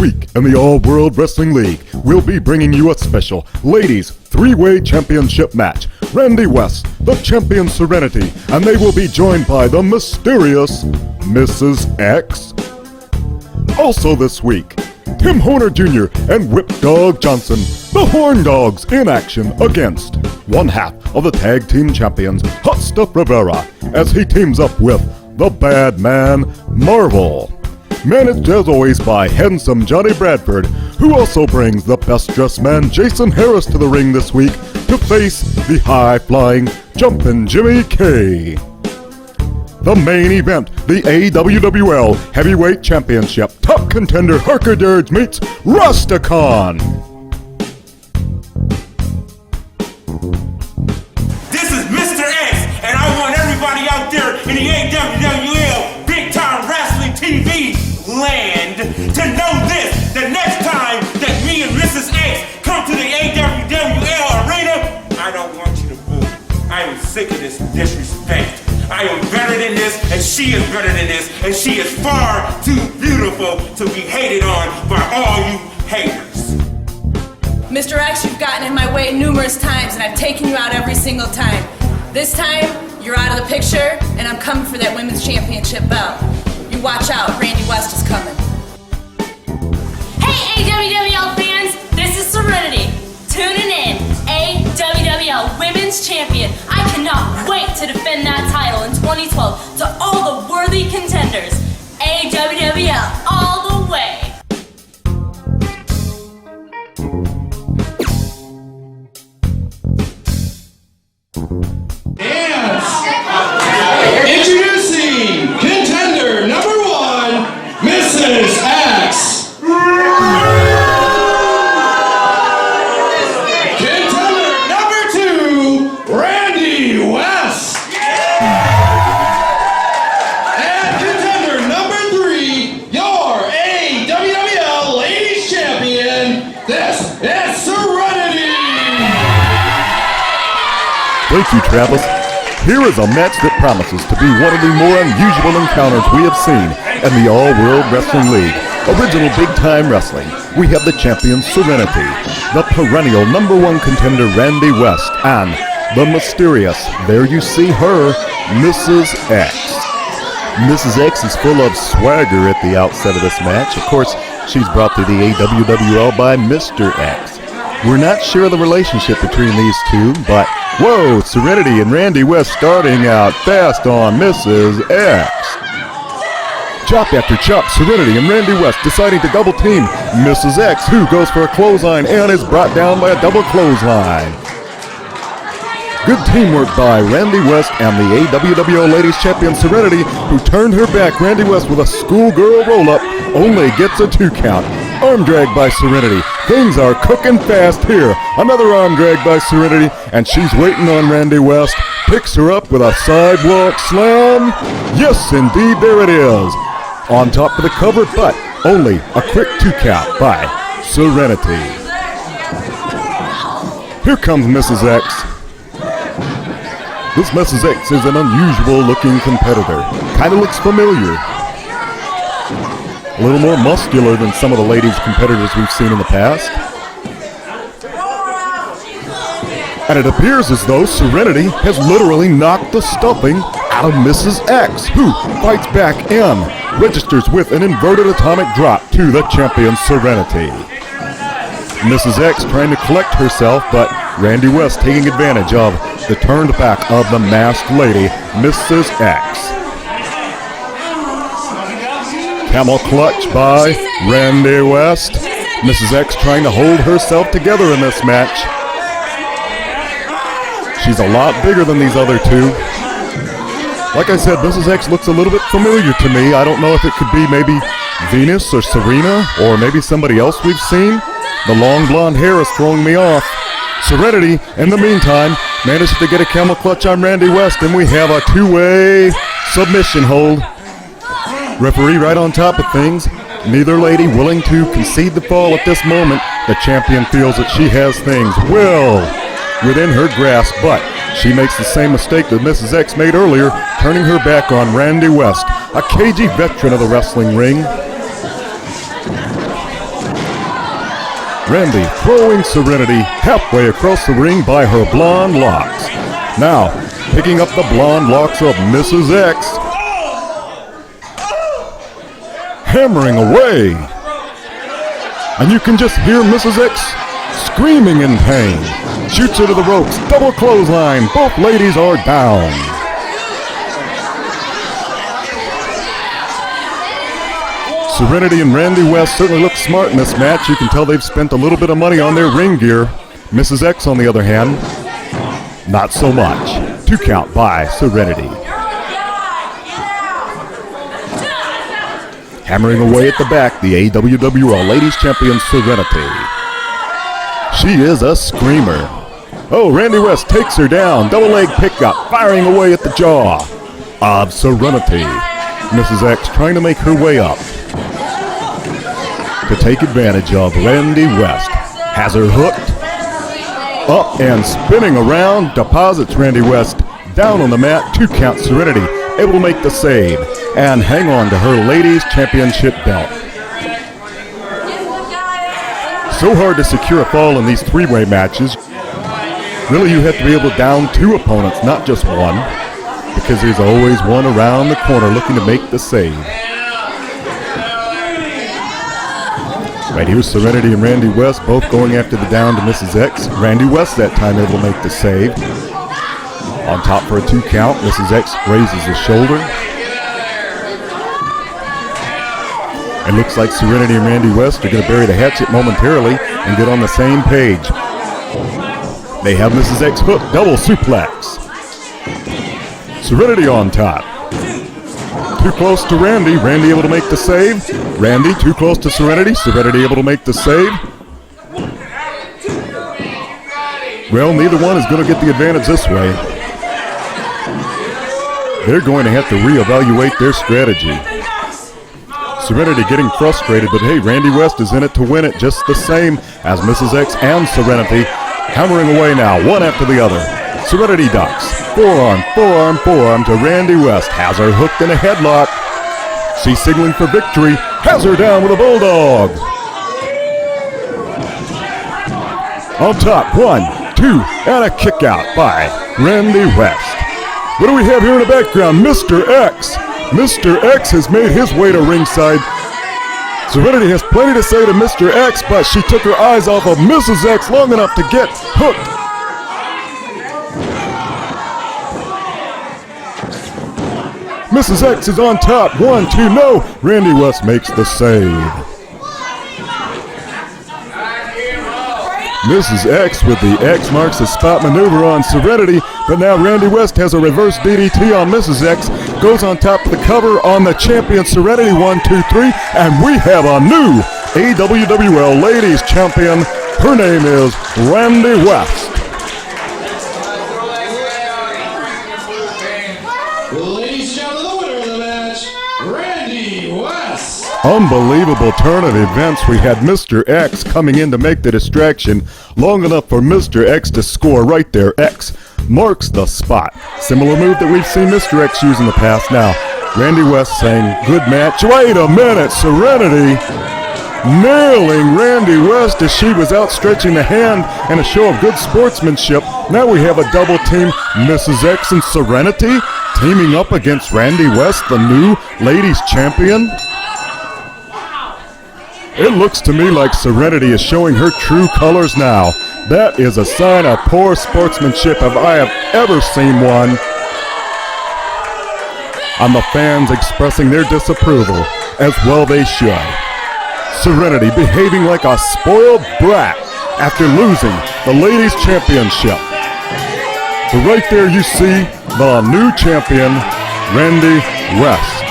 week in the All-World Wrestling League, we'll be bringing you a special ladies three-way championship match. Randy West, the champion Serenity, and they will be joined by the mysterious Mrs. X. Also this week, Tim Horner Jr. and Whipdog Johnson, the Horn Dogs, in action against one half of the tag team champions, Hot Stuff Rivera, as he teams up with the bad man, Marvel. Managed as always by handsome Johnny Bradford, who also brings the best-dressed man Jason Harris to the ring this week to face the high-flying, jumpin' Jimmy K. The main event, the AWWL Heavyweight Championship, top contender Harker-Dirge meets Rusticon. This is Mr. X, and I want everybody out there in the AWWL Big Time Wrestling TV land to know this. The next time that me and Mrs. X come to the AWWL arena, I don't want you to boo. I am sick of this disrespect. I am better than this, and she is better than this, and she is far too beautiful to be hated on by all you haters. Mr. X, you've gotten in my way numerous times, and I've taken you out every single time. This time, you're out of the picture, and I'm coming for that women's championship belt. You watch out, Randy West is coming. Hey, AWWL fans, this is Serenity. Tuning in, AWWL Women's Champion. I cannot wait to defend that title in 2012 to all the worthy contenders. AWWL all the way. Introducing contender number 1, Mrs. X. Contender number 2, Randy West. And contender number 3, your AWWL Ladies Champion, this is Serenity. Thank you, Travis. Here is a match that promises to be one of the more unusual encounters we have seen in the All-World Wrestling League. Original big-time wrestling, we have the champion Serenity, the perennial number 1 contender Randy West, and the mysterious, there you see her, Mrs. X. Mrs. X is full of swagger at the outset of this match. Of course, she's brought to the AWWL by Mr. X. We're not sure of the relationship between these two, but whoa, Serenity and Randy West starting out fast on Mrs. X. Chop after chop, Serenity and Randy West deciding to double team Mrs. X, who goes for a clothesline and is brought down by a double clothesline. Good teamwork by Randy West and the AWWL Ladies Champion Serenity, who turned her back. Randy West with a schoolgirl roll-up only gets a 2 count. Arm drag by Serenity. Things are cooking fast here. Another arm drag by Serenity, and she's waiting on Randy West. Picks her up with a sidewalk slam. Yes, indeed, there it is. On top of the cover, but only a quick 2 count by Serenity. Here comes Mrs. X. This Mrs. X is an unusual looking competitor. Kinda looks familiar. A little more muscular than some of the ladies competitors we've seen in the past. And it appears as though Serenity has literally knocked the stuffing out of Mrs. X, who fights back in, registers with an inverted atomic drop to the champion Serenity. Mrs. X trying to collect herself, but Randy West taking advantage of the turned back of the masked lady, Mrs. X. Camel clutch by Randy West. Mrs. X trying to hold herself together in this match. She's a lot bigger than these other two. Like I said, Mrs. X looks a little bit familiar to me. I don't know if it could be maybe Venus or Serena or maybe somebody else we've seen. The long blonde hair is throwing me off. Serenity, in the meantime, managed to get a camel clutch on Randy West, and we have a 2-way submission hold. Referee right on top of things. Neither lady willing to concede the fall at this moment. The champion feels that she has things well within her grasp, but she makes the same mistake that Mrs. X made earlier, turning her back on Randy West, a cagey veteran of the wrestling ring. Randy throwing Serenity halfway across the ring by her blonde locks. Now, picking up the blonde locks of Mrs. X. Hammering away. And you can just hear Mrs. X screaming in pain. Shoots her to the ropes, double clothesline, both ladies are down. Serenity and Randy West certainly look smart in this match. You can tell they've spent a little bit of money on their ring gear. Mrs. X, on the other hand, not so much. 2 count by Serenity. Hammering away at the back, the AWWL Ladies Champion Serenity. She is a screamer. Oh, Randy West takes her down. Double leg pickup, firing away at the jaw of Serenity. Mrs. X trying to make her way up to take advantage of Randy West. Has her hooked. Up and spinning around. Deposits Randy West down on the mat. 2 count. Serenity able to make the save and hang on to her Ladies Championship belt. So hard to secure a fall in these 3-way matches. Really, you have to be able to down 2 opponents, not just one, because there's always one around the corner looking to make the save. Right here's Serenity and Randy West both going after the down to Mrs. X. Randy West that time able to make the save. On top for a 2 count, Mrs. X raises the shoulder. It looks like Serenity and Randy West are going to bury the hatchet momentarily and get on the same page. They have Mrs. X hooked, double suplex. Serenity on top. Too close to Randy. Randy able to make the save. Randy too close to Serenity. Serenity able to make the save. Well, neither one is going to get the advantage this way. They're going to have to reevaluate their strategy. Serenity getting frustrated, but hey, Randy West is in it to win it just the same as Mrs. X and Serenity. Hammering away now, one after the other. Serenity ducks. Forearm, forearm, forearm to Randy West. Has her hooked in a headlock. She's signaling for victory. Has her down with a bulldog. On top, 1, 2, and a kick out by Randy West. What do we have here in the background? Mr. X. Mr. X has made his way to ringside. Serenity has plenty to say to Mr. X, but she took her eyes off of Mrs. X long enough to get hooked. Mrs. X is on top. 1, 2, no. Randy West makes the save. Mrs. X with the X marks the spot maneuver on Serenity, but now Randy West has a reverse DDT on Mrs. X, goes on top of the cover on the champion Serenity. 1, 2, 3, and we have a new AWWL Ladies Champion. Her name is Randy West. Ladies and gentlemen, the winner of the match, Randy West. Unbelievable turn of events. We had Mr. X coming in to make the distraction long enough for Mr. X to score right there. X marks the spot. Similar move that we've seen Mr. X use in the past. Now, Randy West saying, good match. Wait a minute, Serenity nailing Randy West as she was outstretching the hand in a show of good sportsmanship. Now we have a double team. Mrs. X and Serenity teaming up against Randy West, the new ladies champion. It looks to me like Serenity is showing her true colors now. That is a sign of poor sportsmanship if I have ever seen one. And the fans expressing their disapproval, as well they should. Serenity behaving like a spoiled brat after losing the ladies championship. But right there you see the new champion, Randy West.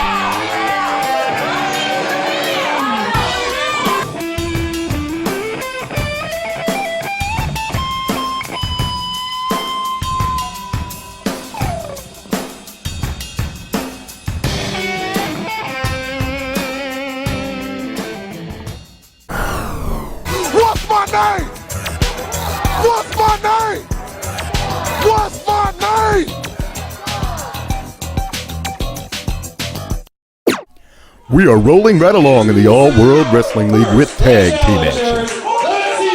What's my name? What's my name? What's my name? We are rolling right along in the All World Wrestling League with tag team action. Let's see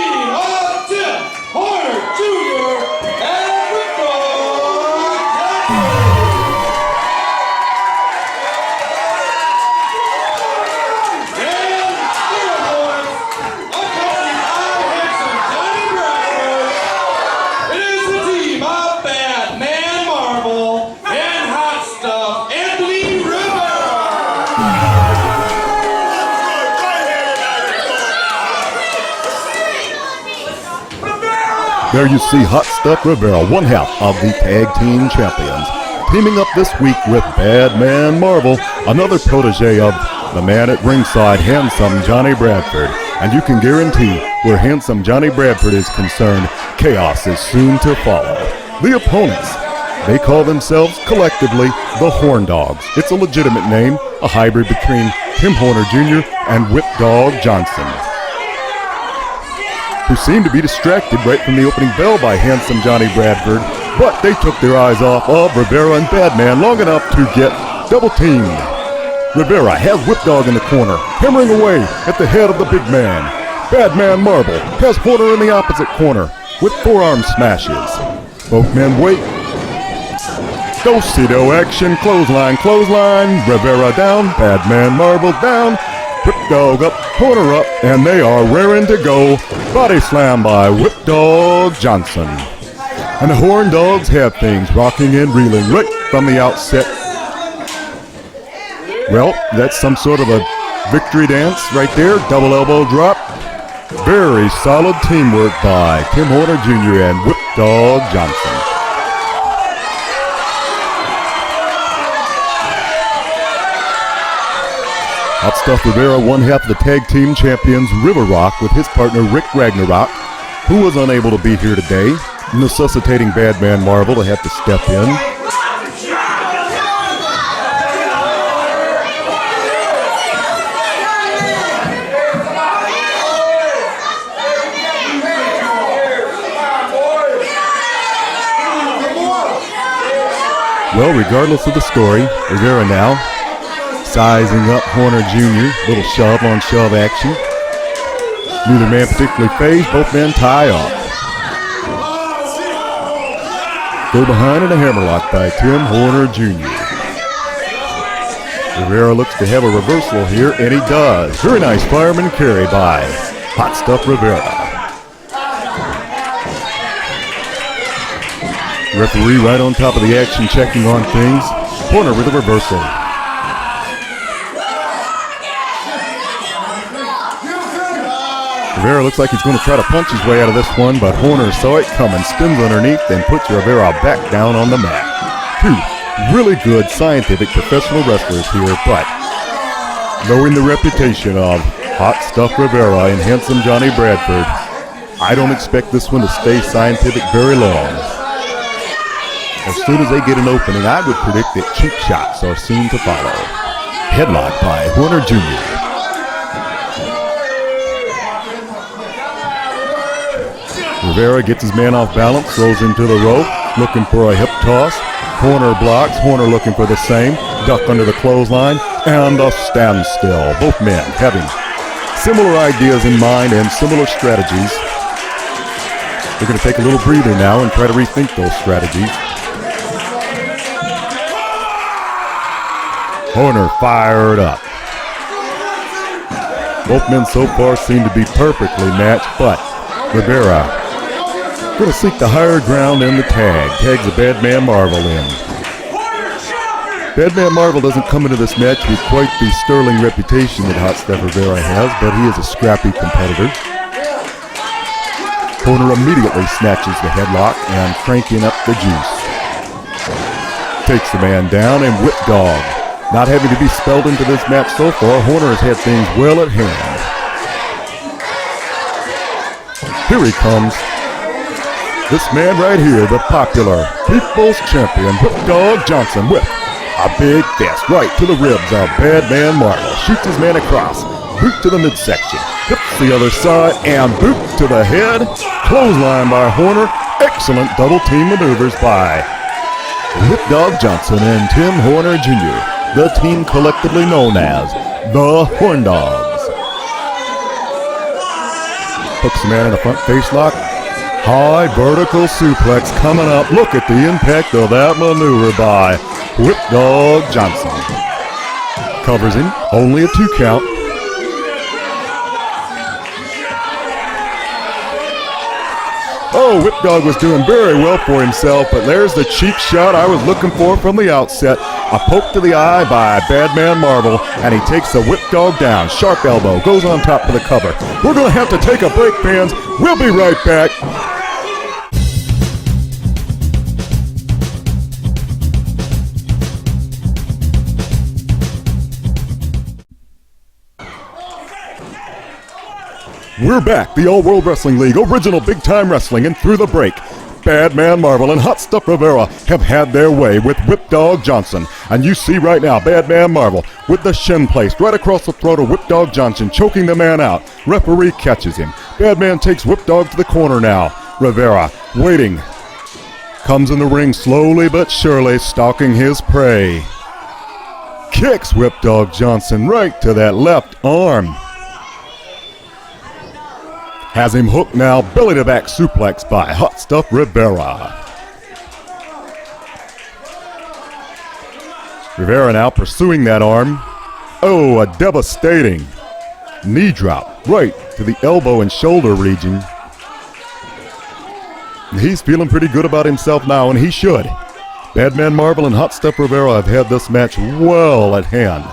There you see Hot Stuff Rivera, one half of the tag team champions, teaming up this week with Bad Man Marvel, another protege of the man at ringside, Handsome Johnny Bradford. And you can guarantee where Handsome Johnny Bradford is concerned, chaos is soon to follow. The opponents, they call themselves collectively the Horn Dogs. It's a legitimate name, a hybrid between Tim Horner Jr. and Whipdog Johnson, who seemed to be distracted right from the opening bell by Handsome Johnny Bradford, but they took their eyes off of Rivera and Badman long enough to get double-teamed. Rivera has Whipdog in the corner, hammering away at the head of the big man. Badman Marvel has Horner in the opposite corner with forearm smashes. Both men wait. Do-si-do action, clothesline, Rivera down, Badman Marvel down, Whipdog up, Horner up, and they are raring to go. Body slam by Whipdog Johnson. And the Horn Dogs have things rocking and reeling right from the outset. Well, that's some sort of a victory dance right there, double elbow drop. Very solid teamwork by Tim Horner Jr. and Whipdog Johnson. Hot Stuff Rivera, one half of the tag team champions River Rock with his partner Rick Ragnarok, who was unable to be here today, necessitating Badman Marvel to have to step in. Well, regardless of the story, Rivera now sizing up Horner Jr., little shove-on-shove action. Neither man particularly phased, both men tie off. Go behind in a hammerlock by Tim Horner Jr. Rivera looks to have a reversal here, and he does. Very nice fireman carry by Hot Stuff Rivera. Referee right on top of the action, checking on things. Horner with a reversal. Rivera looks like he's going to try to punch his way out of this one, but Horner saw it coming, spins underneath, and puts Rivera back down on the mat. Two really good scientific professional wrestlers here, but knowing the reputation of Hot Stuff Rivera and Handsome Johnny Bradford, I don't expect this one to stay scientific very long. As soon as they get an opening, I would predict that cheap shots are soon to follow. Headlock by Horner Jr. Rivera gets his man off balance, throws him to the rope, looking for a hip toss. Horner blocks, Horner looking for the same. Duck under the clothesline, and a standstill. Both men having similar ideas in mind and similar strategies. They're going to take a little breather now and try to rethink those strategies. Horner fired up. Both men so far seem to be perfectly matched, but Rivera going to seek the higher ground in the tag. Tags a Badman Marvel in. Badman Marvel doesn't come into this match with quite the sterling reputation that Hot Stuff Rivera has, but he is a scrappy competitor. Horner immediately snatches the headlock and cranking up the juice. Takes the man down, and Whipdog, not having to be spelled into this match so far, Horner has had things well at hand. Here he comes. This man right here, the popular People's Champion, Whipdog Johnson, with a big fist right to the ribs of Badman Marvel. Shoots his man across, boot to the midsection, hips the other side, and boot to the head. Clothesline by Horner. Excellent double team maneuvers by Whipdog Johnson and Tim Horner Jr., the team collectively known as the Horn Dogs. Hooks the man in a front face lock. High vertical suplex coming up. Look at the impact of that maneuver by Whipdog Johnson. Covers him. Only a 2 count. Oh, Whipdog was doing very well for himself, but there's the cheap shot I was looking for from the outset. A poke to the eye by Badman Marvel, and he takes the Whipdog down. Sharp elbow, goes on top for the cover. We're going to have to take a break, fans. We'll be right back. We're back, the All World Wrestling League, original big time wrestling, and through the break, Badman Marvel and Hot Stuff Rivera have had their way with Whipdog Johnson. And you see right now, Badman Marvel with the shin placed right across the throat of Whipdog Johnson, choking the man out. Referee catches him. Badman takes Whipdog to the corner now. Rivera waiting. Comes in the ring slowly but surely, stalking his prey. Kicks Whipdog Johnson right to that left arm. Has him hooked now, belly to back suplex by Hot Stuff Rivera. Rivera now pursuing that arm. Oh, a devastating knee drop right to the elbow and shoulder region. He's feeling pretty good about himself now, and he should. Badman Marvel and Hot Stuff Rivera have had this match well at hand.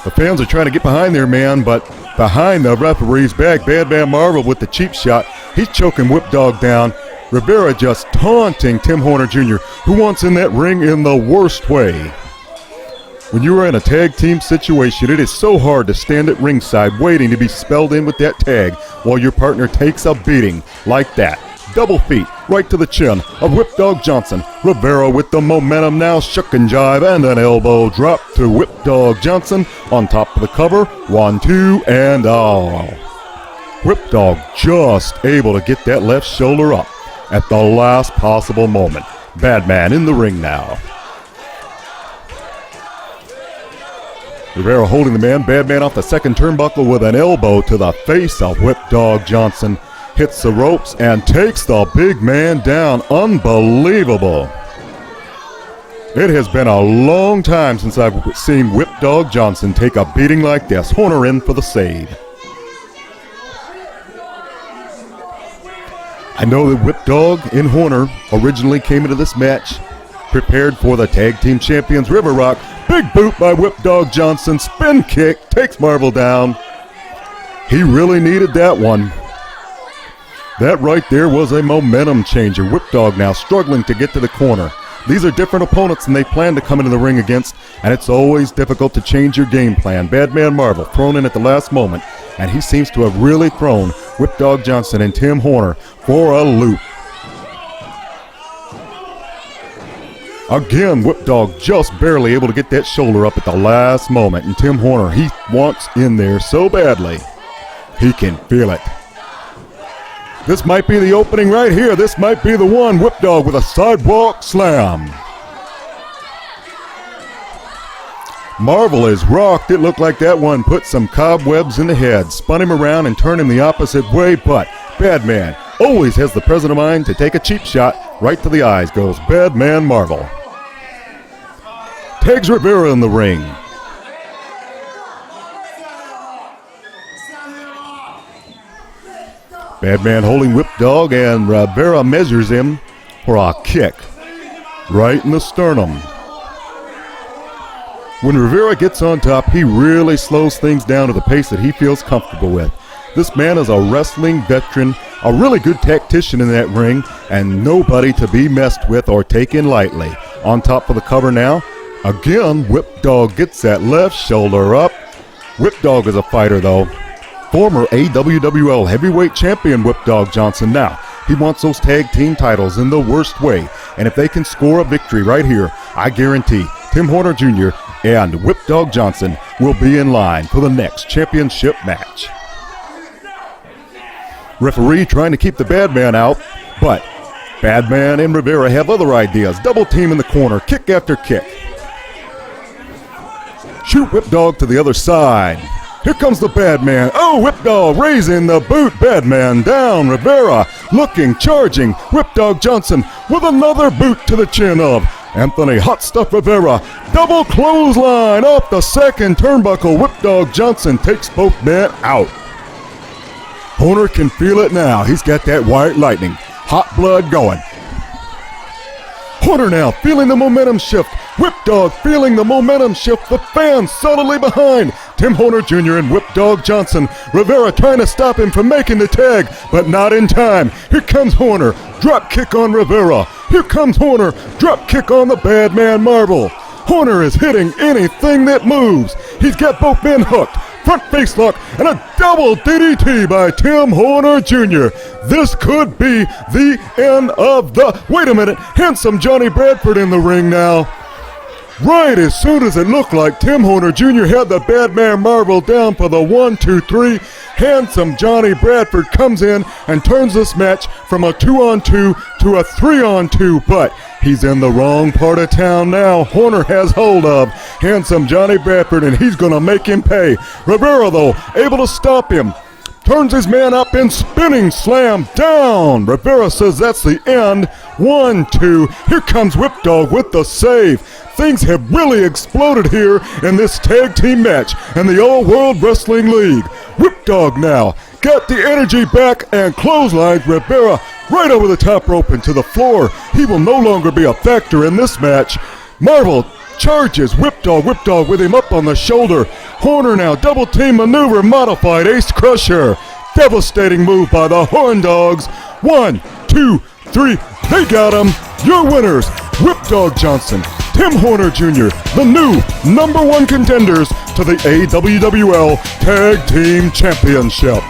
The fans are trying to get behind their man, but behind the referee's back, Badman Marvel with the cheap shot. He's choking Whipdog down. Rivera just taunting Tim Horner Jr., who wants in that ring in the worst way. When you are in a tag team situation, it is so hard to stand at ringside waiting to be spelled in with that tag while your partner takes a beating like that. Double feet right to the chin of Whipdog Johnson. Rivera with the momentum now, shuck and jive, and an elbow drop to Whipdog Johnson on top of the cover. 1, 2, and all. Whipdog just able to get that left shoulder up at the last possible moment. Badman in the ring now. Rivera holding the man. Badman off the second turnbuckle with an elbow to the face of Whipdog Johnson. Hits the ropes and takes the big man down. Unbelievable. It has been a long time since I've seen Whipdog Johnson take a beating like this. Horner in for the save. I know that Whipdog and Horner originally came into this match prepared for the tag team champions River Rock. Big boot by Whipdog Johnson. Spin kick takes Marvel down. He really needed that one. That right there was a momentum changer. Whipdog now struggling to get to the corner. These are different opponents than they plan to come into the ring against, and it's always difficult to change your game plan. Badman Marvel thrown in at the last moment, and he seems to have really thrown Whipdog Johnson and Tim Horner for a loop. Again, Whipdog just barely able to get that shoulder up at the last moment, and Tim Horner, he wants in there so badly. He can feel it. This might be the opening right here. This might be the one. Whipdog with a sidewalk slam. Marvel is rocked. It looked like that one put some cobwebs in the head, spun him around and turned him the opposite way, but Badman always has the presence of mind to take a cheap shot. Right to the eyes goes Badman Marvel. Tags Rivera in the ring. Badman holding Whipdog, and Rivera measures him for a kick right in the sternum. When Rivera gets on top, he really slows things down to the pace that he feels comfortable with. This man is a wrestling veteran, a really good tactician in that ring, and nobody to be messed with or taken lightly. On top of the cover now. Again, Whipdog gets that left shoulder up. Whipdog is a fighter, though. Former AWWL heavyweight champion Whipdog Johnson now. He wants those tag team titles in the worst way. And if they can score a victory right here, I guarantee Tim Horner Jr. and Whipdog Johnson will be in line for the next championship match. Referee trying to keep the Badman out, but Badman and Rivera have other ideas. Double team in the corner, kick after kick. Shoot Whipdog to the other side. Here comes the Badman. Oh, Whipdog raising the boot. Badman down. Rivera looking, charging. Whipdog Johnson with another boot to the chin of Anthony Hot Stuff Rivera. Double clothesline off the second turnbuckle. Whipdog Johnson takes both men out. Horner can feel it now. He's got that white lightning. Hot blood going. Horner now feeling the momentum shift. Whipdog feeling the momentum shift. The fans solidly behind. Tim Horner Jr. and Whipdog Johnson. Rivera trying to stop him from making the tag, but not in time. Here comes Horner. Drop kick on Rivera. Here comes Horner. Drop kick on the Badman Marvel. Horner is hitting anything that moves. He's got both men hooked. Front face lock and a double DDT by Tim Horner Jr. This could be the end of the... Wait a minute. Handsome Johnny Bradford in the ring now. Right as soon as it looked like Tim Horner Jr. had the bad man Marvel down for the 1, 2, 3, handsome Johnny Bradford comes in and turns this match from a 2-on-2 to a 3-on-2, but he's in the wrong part of town now. Horner has hold of handsome Johnny Bradford, and he's going to make him pay. Rivera, though, able to stop him. Turns his man up in spinning slam down. Rivera says that's the end. 1, 2. Here comes Whipdog with the save. Things have really exploded here in this tag team match in the All World Wrestling League. Whipdog now got the energy back and clotheslines Rivera right over the top rope into the floor. He will no longer be a factor in this match. Marvel charges Whipdog with him up on the shoulder. Horner now double team maneuver modified ace crusher. Devastating move by the Horn Dogs. 1, 2, 3. They got him. Your winners, Whipdog Johnson, Tim Horner Jr., the new #1 contenders to the AWWL Tag Team Championship.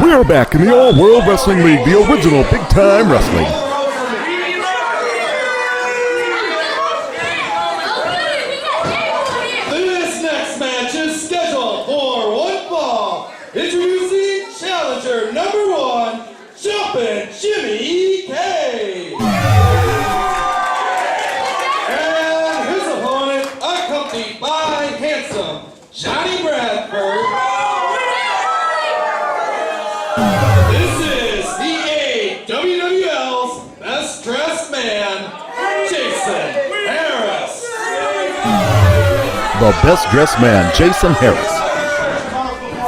We are back in the All World Wrestling League, the original Big Time Wrestling. This next match is scheduled for one fall. Introducing challenger #1, Jumpin' Jimmy K. And his opponent, accompanied by handsome Johnny Bradford. This is the AWWL's best dressed man, Jason Harris. The best dressed man, Jason Harris,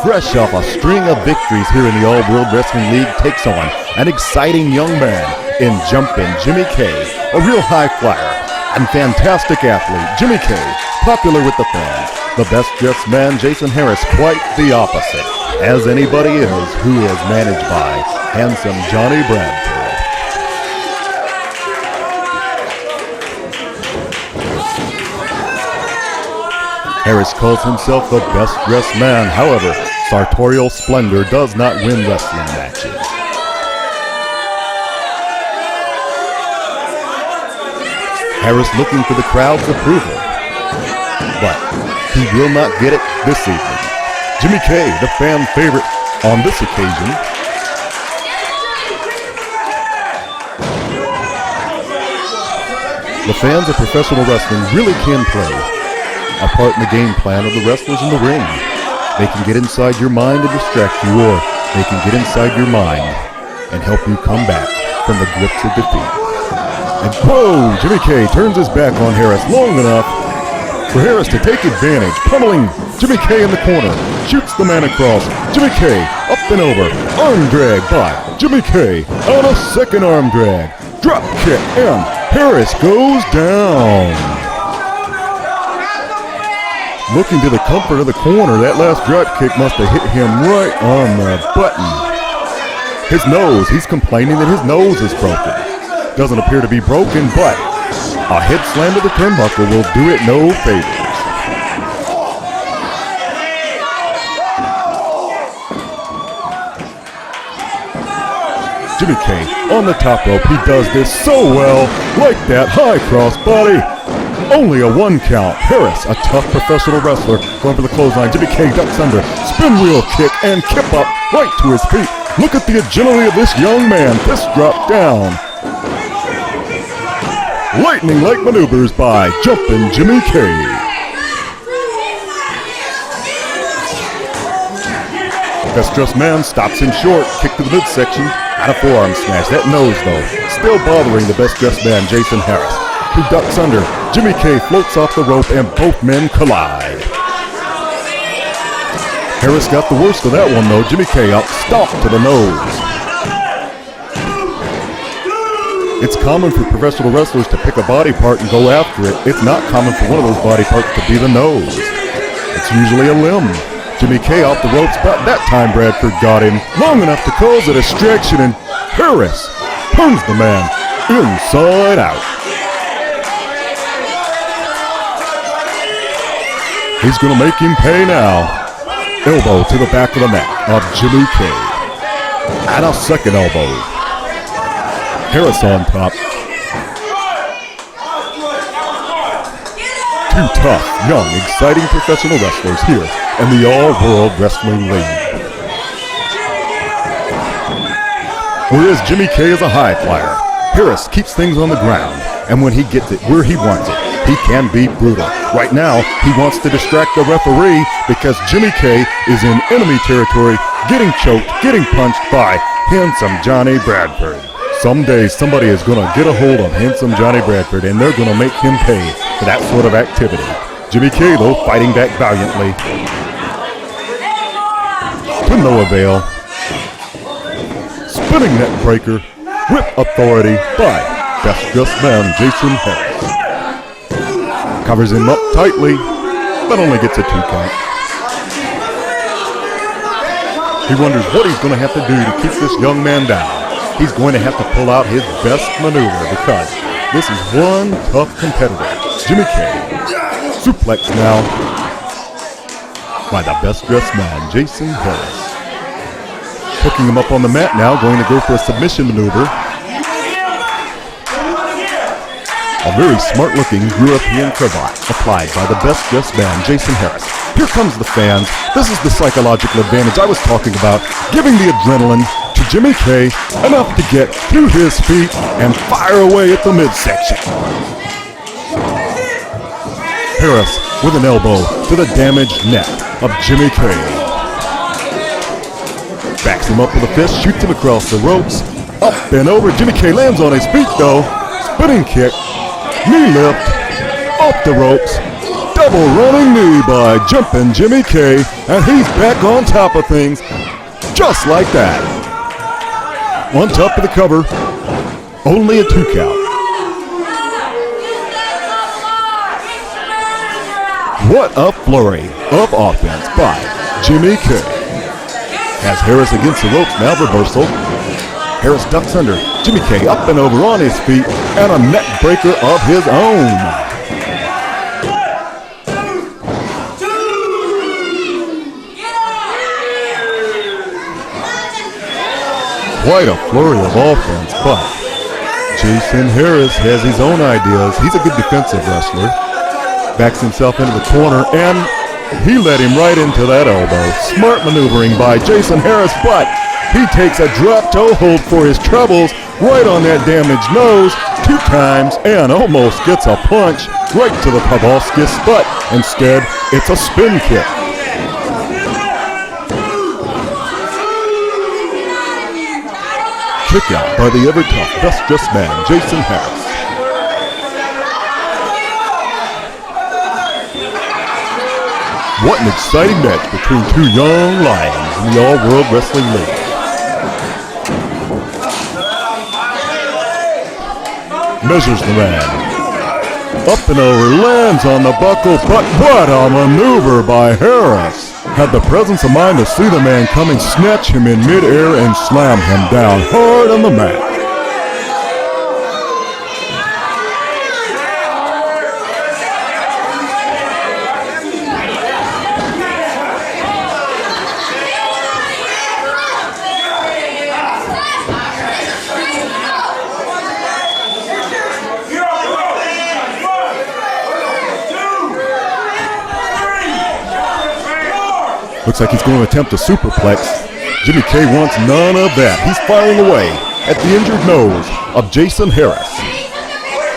fresh off a string of victories here in the All World Wrestling League, takes on an exciting young man in Jumpin' Jimmy K, a real high flyer and fantastic athlete. Jimmy K, popular with the fans. The best dressed man, Jason Harris, quite the opposite, as anybody is who is managed by handsome Johnny Bradford. Harris calls himself the best dressed man. However, sartorial splendor does not win wrestling matches. Harris looking for the crowd's approval, but he will not get it this evening. Jimmy K, the fan favorite on this occasion. The fans of professional wrestling really can play a part in the game plan of the wrestlers in the ring. They can get inside your mind and distract you, or they can get inside your mind and help you come back from the grips of defeat. And whoa, Jimmy K turns his back on Harris long enough for Harris to take advantage, pummeling Jimmy K in the corner, shoots the man across. Jimmy K up and over, arm drag by Jimmy K on a second arm drag, drop kick, and Harris goes down. Looking to the comfort of the corner, that last drop kick must have hit him right on the button. His nose, he's complaining that his nose is broken. Doesn't appear to be broken, but a head slam to the turnbuckle will do it no favors. Jimmy K on the top rope. He does this so well, like that high cross body. Only a 1 count. Harris, a tough professional wrestler, going for the clothesline. Jimmy K ducks under, spin wheel kick, and kip up right to his feet. Look at the agility of this young man. Fist drop down. Lightning-like maneuvers by Jumpin' Jimmy K. Best dressed man stops him short. Kick to the midsection and a forearm smash. That nose, though, still bothering the best dressed man, Jason Harris, who ducks under. Jimmy K floats off the rope and both men collide. Harris got the worst of that one, though. Jimmy K up, stomp to the nose. It's common for professional wrestlers to pick a body part and go after it. It's not common for one of those body parts to be the nose. It's usually a limb. Jimmy K off the ropes, but that time Bradford got him long enough to cause a distraction, and Harris turns the man inside out. He's gonna make him pay now. Elbow to the back of the neck of Jimmy K. And a second elbow. Harris on top. Two tough, young, exciting professional wrestlers here in the All-World Wrestling League. Whereas Jimmy K is a high flyer, Harris keeps things on the ground, and when he gets it where he wants it, he can be brutal. Right now, he wants to distract the referee because Jimmy K is in enemy territory, getting choked, getting punched by Handsome Johnny Bradford. Someday, somebody is going to get a hold of Handsome Johnny Bradford, and they're going to make him pay for that sort of activity. Jimmy K, though, fighting back valiantly. To no avail. Spinning neck breaker with authority by best dressed man Jason Harris. Covers him up tightly, but only gets a 2 count. He wonders what he's going to have to do to keep this young man down. He's going to have to pull out his best maneuver because this is one tough competitor. Jimmy K. Suplex now by the best dressed man, Jason Harris. Hooking him up on the mat now, going to go for a submission maneuver. A very smart-looking European cravat applied by the best dressed man, Jason Harris. Here comes the fans. This is the psychological advantage I was talking about, giving the adrenaline to Jimmy K enough to get to his feet and fire away at the midsection. Harris with an elbow to the damaged neck of Jimmy K. Backs him up with a fist, shoots him across the ropes. Up and over. Jimmy K lands on his feet though. Spinning kick. Knee lift, off the ropes, double running knee by jumping Jimmy K, and he's back on top of things, just like that. On top of the cover, only a 2 count. What a flurry of offense by Jimmy K. Has Harris against the ropes now, reversal. Harris ducks under. Jimmy K up and over on his feet, and a neck breaker of his own. Quite a flurry of offense, but Jason Harris has his own ideas. He's a good defensive wrestler. Backs himself into the corner, and he led him right into that elbow. Smart maneuvering by Jason Harris, but he takes a drop toe hold for his troubles right on that damaged nose 2 times and almost gets a punch right to the proboscis, but instead it's a spin kick. Kick out by the ever-tough best dressed man, Jason Harris. What an exciting match between 2 young lions in the All-World Wrestling League. Measures the man. Up and over, lands on the buckle, but what a maneuver by Harris. Had the presence of mind to see the man coming, snatch him in midair, and slam him down hard on the mat. Looks like he's going to attempt a superplex. Jimmy K wants none of that. He's firing away at the injured nose of Jason Harris.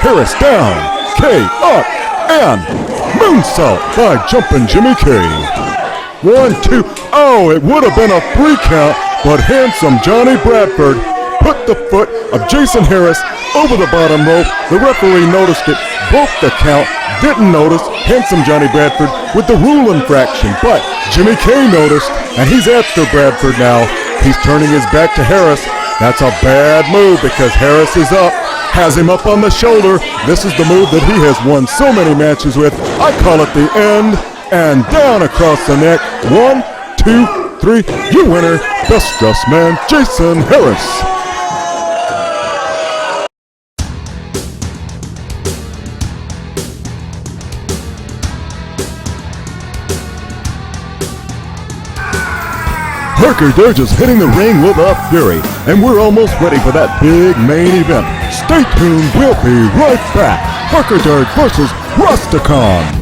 Harris down, K up, and moonsault by jumping Jimmy K. 1, 2, oh, it would have been a 3 count, but handsome Johnny Bradford put the foot of Jason Harris over the bottom rope. The referee noticed it, broke the count, didn't notice handsome Johnny Bradford with the rule infraction, but Jimmy K noticed, and he's after Bradford now. He's turning his back to Harris. That's a bad move because Harris is up. has him up on the shoulder. This is the move that he has won so many matches with. I call it the end, and down across the neck. 1, 2, 3, your winner, best dressed man, Jason Harris. Harker Dirge is hitting the ring with a fury, and we're almost ready for that big main event. Stay tuned, we'll be right back. Harker Dirge versus Rusticon.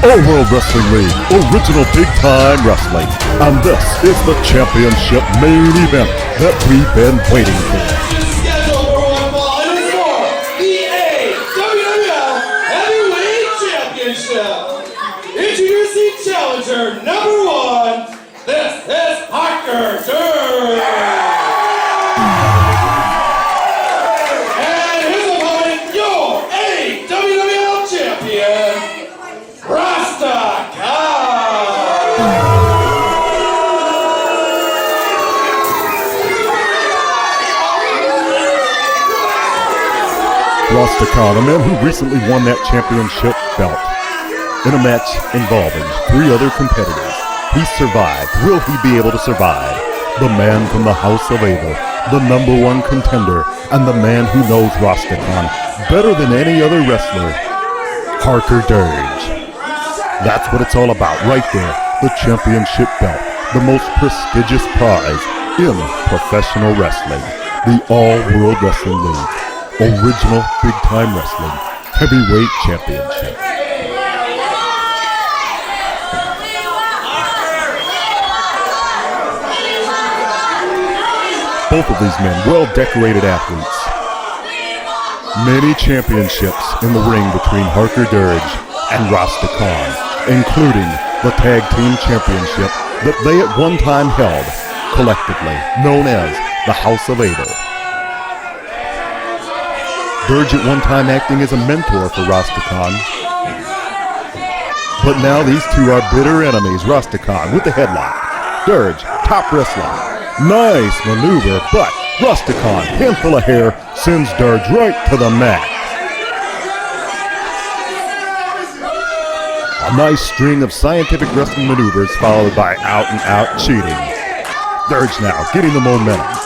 All World Wrestling League, original big-time wrestling. And this is the championship main event that we've been waiting for. Schedule for one fall, and it's for the AWWL Heavyweight Championship. Introducing challenger number 1, this is Harker Dirge. And his opponent, your AWWL champion, Rusticon, a man who recently won that championship belt in a match involving 3 other competitors. He survived. Will he be able to survive? The man from the House of Abel, the #1 contender, and the man who knows Rusticon better than any other wrestler, Harker Dirge. That's what it's all about right there, the championship belt, the most prestigious prize in professional wrestling, the All World Wrestling League. Original big-time wrestling heavyweight championship. Both of these men, well-decorated athletes. Many championships in the ring between Harker Dirge and Rusticon, including the Tag Team Championship that they at one time held, collectively known as the House of Abel. Dirge at one time acting as a mentor for Rusticon. But now these two are bitter enemies. Rusticon with the headlock. Dirge, top wrist lock. Nice maneuver, but Rusticon, handful of hair, sends Dirge right to the mat. A nice string of scientific wrestling maneuvers followed by out-and-out cheating. Dirge now getting the momentum.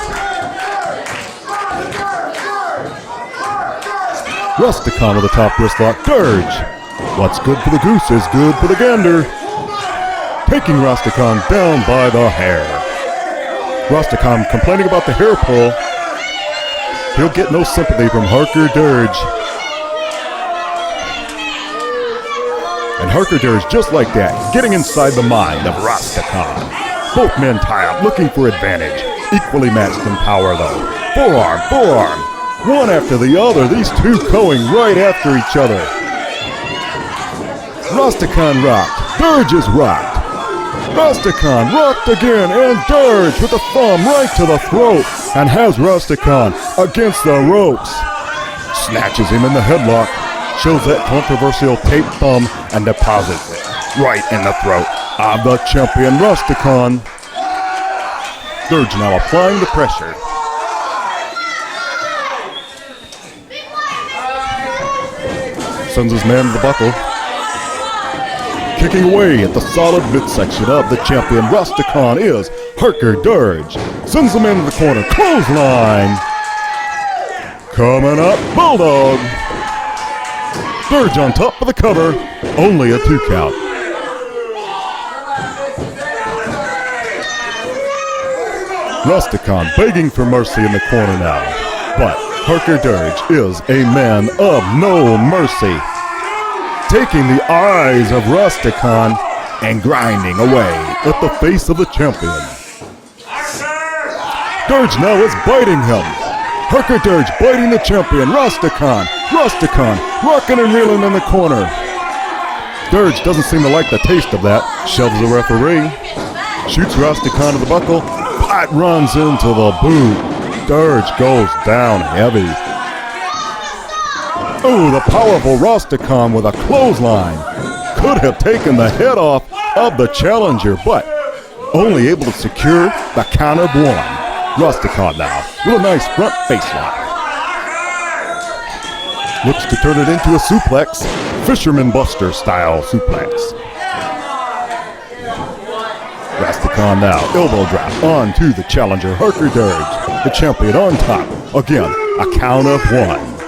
Rusticon with a top wrist lock. Dirge. What's good for the goose is good for the gander. Taking Rusticon down by the hair. Rusticon complaining about the hair pull. He'll get no sympathy from Harker Dirge. And Harker Dirge, just like that, getting inside the mind of Rusticon. Both men tie up, looking for advantage. Equally matched in power, though. Forearm, forearm. One after the other, these two going right after each other. Rusticon rocked, Dirge is rocked. Rusticon rocked again, and Dirge with the thumb right to the throat, and has Rusticon against the ropes. Snatches him in the headlock, shows that controversial taped thumb, and deposits it right in the throat of the champion Rusticon. Dirge now applying the pressure. Sends his man to the buckle. Kicking away at the solid midsection of the champion Rusticon is Harker Dirge. Sends him into the corner. Clothesline. Coming up, Bulldog. Dirge on top of the cover. Only a 2 count. Rusticon begging for mercy in the corner now. But Harker Dirge is a man of no mercy, taking the eyes of Rusticon and grinding away at the face of the champion. Dirge now is biting him. Harker Dirge biting the champion, Rusticon, Rusticon rocking and reeling in the corner. Dirge doesn't seem to like the taste of that. Shoves the referee. Shoots Rusticon to the buckle. But runs into the boot. Dirge goes down heavy. Oh, the powerful Rusticon with a clothesline. Could have taken the head off of the challenger, but only able to secure the count of one. Rusticon now with a nice front face lock. Looks to turn it into a suplex. Fisherman Buster style suplex. Rusticon now, elbow drop onto the challenger, Harker Dirge. The champion on top. Again, a count of one.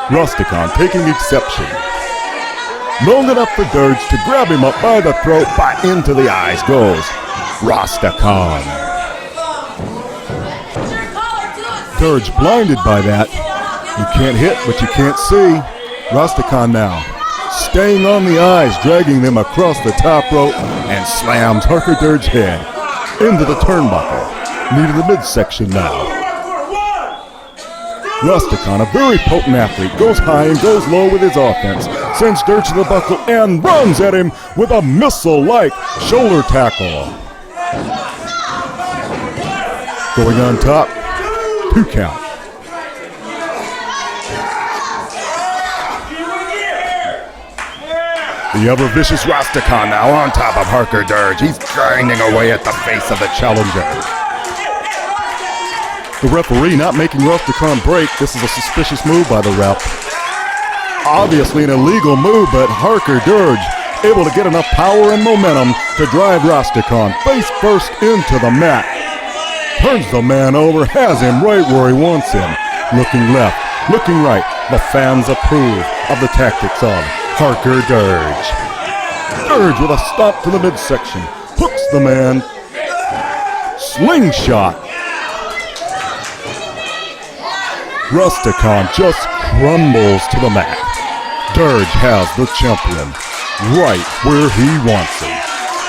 Rusticon taking exception. Long enough for Dirge to grab him up by the throat, but into the eyes goes Rusticon. Dirge blinded by that. You can't hit, but you can't see. Rusticon now, staying on the eyes, dragging them across the top rope, and slams Harker Dirge's head into the turnbuckle. Knee to the midsection now. Rusticon, a very potent athlete, goes high and goes low with his offense, sends Dirge to the buckle and runs at him with a missile-like shoulder tackle. Going on top, 2 count. The ever vicious Rusticon now on top of Harker Dirge. He's grinding away at the face of the challenger. The referee not making Rusticon break. This is a suspicious move by the ref. Obviously an illegal move, but Harker Dirge able to get enough power and momentum to drive Rusticon face first into the mat. Turns the man over, has him right where he wants him. Looking left, looking right. The fans approve of the tactics of Harker Dirge. Dirge with a stop to the midsection. Hooks the man. Slingshot. Rusticon just crumbles to the mat. Dirge has the champion right where he wants him.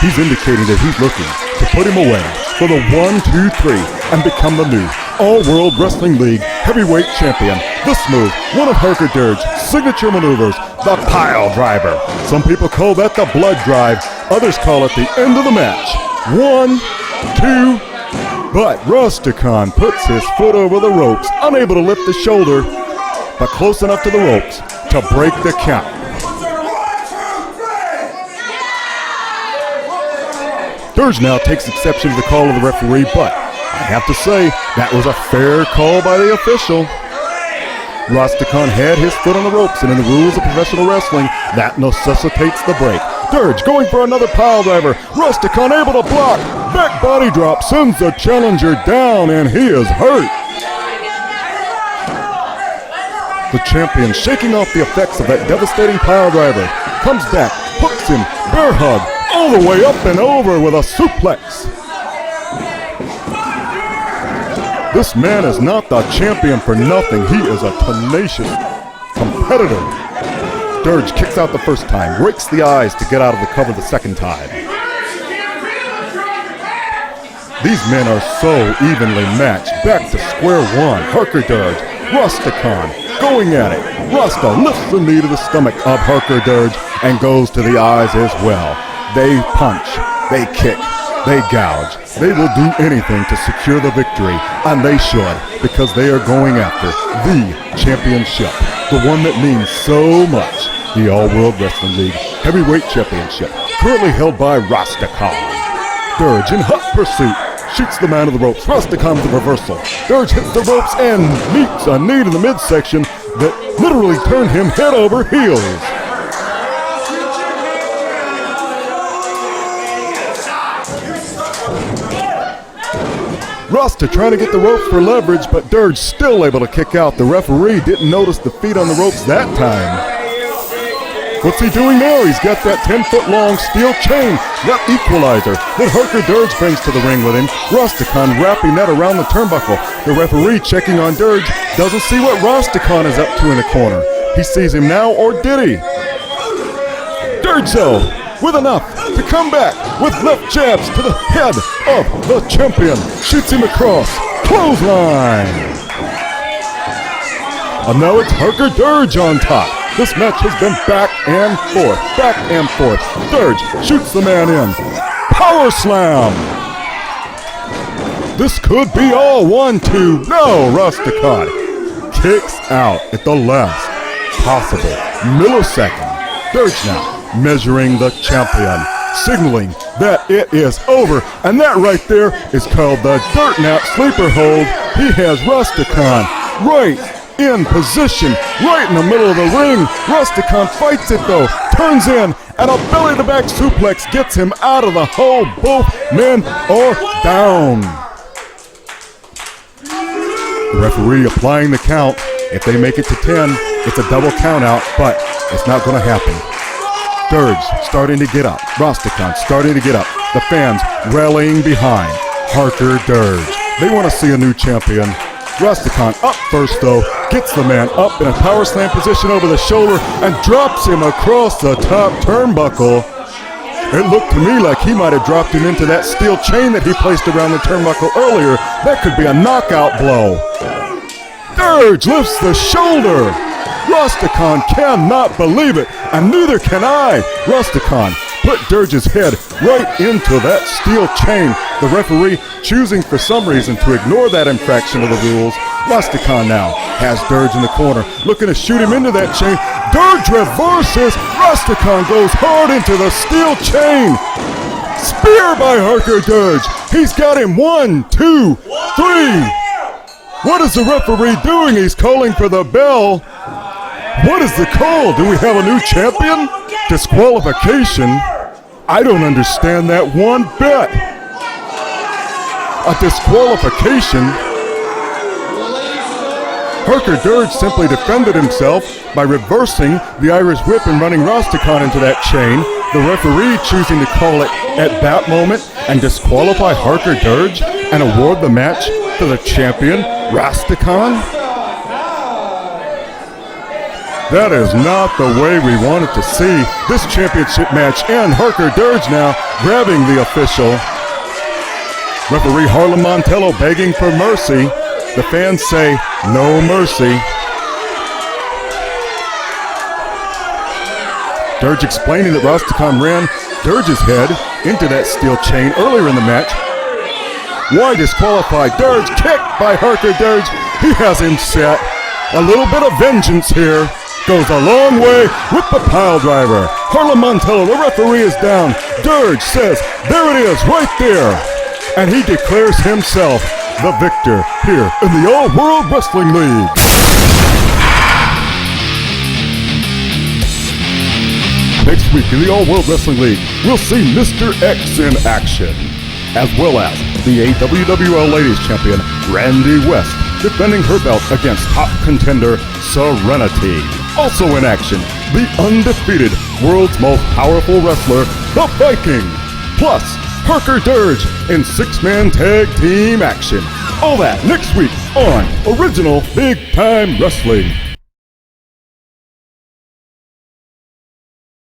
He's indicating that he's looking to put him away for the 1, 2, 3 and become the new All-World Wrestling League Heavyweight Champion. This move, one of Harker Dirge's signature maneuvers, the pile driver. Some people call that the blood drive. Others call it the end of the match. 1, 2, but Rusticon puts his foot over the ropes, unable to lift the shoulder, but close enough to the ropes to break the count. Dirge now takes exception to the call of the referee, but I have to say, that was a fair call by the official. Rusticon had his foot on the ropes, and in the rules of professional wrestling, that necessitates the break. Dirge going for another pile driver. Rusticon able to block. Back body drop sends the challenger down, and he is hurt. The champion shaking off the effects of that devastating pile driver. Comes back, hooks him, bear hug, all the way up and over with a suplex. This man is not the champion for nothing. He is a tenacious competitor. Dirge kicks out the first time, rakes the eyes to get out of the cover the second time. These men are so evenly matched. Back to square one. Harker Dirge, Rusticon, going at it. Rusta lifts the knee to the stomach of Harker Dirge and goes to the eyes as well. They punch, they kick, they gouge. They will do anything to secure the victory, and they should, because they are going after the championship, the one that means so much, the All-World Wrestling League Heavyweight Championship, currently held by Rusticon. Dirge in hot pursuit, shoots the man to the ropes. Rusticon with the reversal. Dirge hits the ropes and meets a knee to the midsection that literally turned him head over heels. Rusta trying to get the ropes for leverage, but Dirge still able to kick out. The referee didn't notice the feet on the ropes that time. What's he doing now? He's got that 10-foot-long steel chain, that equalizer that Harker Dirge brings to the ring with him. Rusticon wrapping that around the turnbuckle. The referee checking on Dirge, doesn't see what Rusticon is up to in the corner. He sees him now, or did he? Dirge, though, with enough to come back with left jabs to the head of the champion. Shoots him across. Clothesline. And now it's Harker Dirge on top. This match has been back and forth, back and forth. Dirge shoots the man in. Power slam. This could be all 1-2. No, Rusticon kicks out at the last possible millisecond. Dirge now measuring the champion, signaling that it is over. And that right there is called the Dirt Nap Sleeper Hold. He has Rusticon right in position, right in the middle of the ring. Rusticon fights it though, turns in, and a belly-to-back suplex gets him out of the hold. Both men are down. The referee applying the count. If they make it to 10, it's a double count out, but it's not going to happen. Dirge starting to get up. Rusticon starting to get up. The fans rallying behind Harker Dirge. They want to see a new champion. Rusticon up first though, gets the man up in a power slam position over the shoulder and drops him across the top turnbuckle. It looked to me like he might have dropped him into that steel chain that he placed around the turnbuckle earlier. That could be a knockout blow. Dirge lifts the shoulder. Rusticon cannot believe it, and neither can I. Rusticon put Dirge's head right into that steel chain. The referee choosing for some reason to ignore that infraction of the rules. Rusticon now has Dirge in the corner, looking to shoot him into that chain. Dirge reverses. Rusticon goes hard into the steel chain. Spear by Harker Dirge. He's got him 1, 2, 3. What is the referee doing? He's calling for the bell. What is the call? Do we have a new champion? Disqualification? I don't understand that one bit. A disqualification? Harker Dirge simply defended himself by reversing the Irish whip and running Rusticon into that chain. The referee choosing to call it at that moment and disqualify Harker Dirge and award the match to the champion, Rusticon? That is not the way we wanted to see this championship match end. Harker Dirge now grabbing the official. Referee Harlan Montello begging for mercy. The fans say no mercy. Dirge explaining that Rusticon ran Dirge's head into that steel chain earlier in the match. Why disqualify Dirge? Kicked by Harker Dirge. He has him set. A little bit of vengeance here. Goes a long way with the pile driver. Harlan Montello, the referee, is down. Dirge says, there it is, right there. And he declares himself the victor here in the All-World Wrestling League. Next week in the All-World Wrestling League, we'll see Mr. X in action, as well as the AWWL Ladies Champion, Randy West, defending her belt against top contender Serenity. Also in action, the undefeated world's most powerful wrestler, the Viking. Plus, Harker Dirge in 6-man tag team action. All that next week on Original Big Time Wrestling.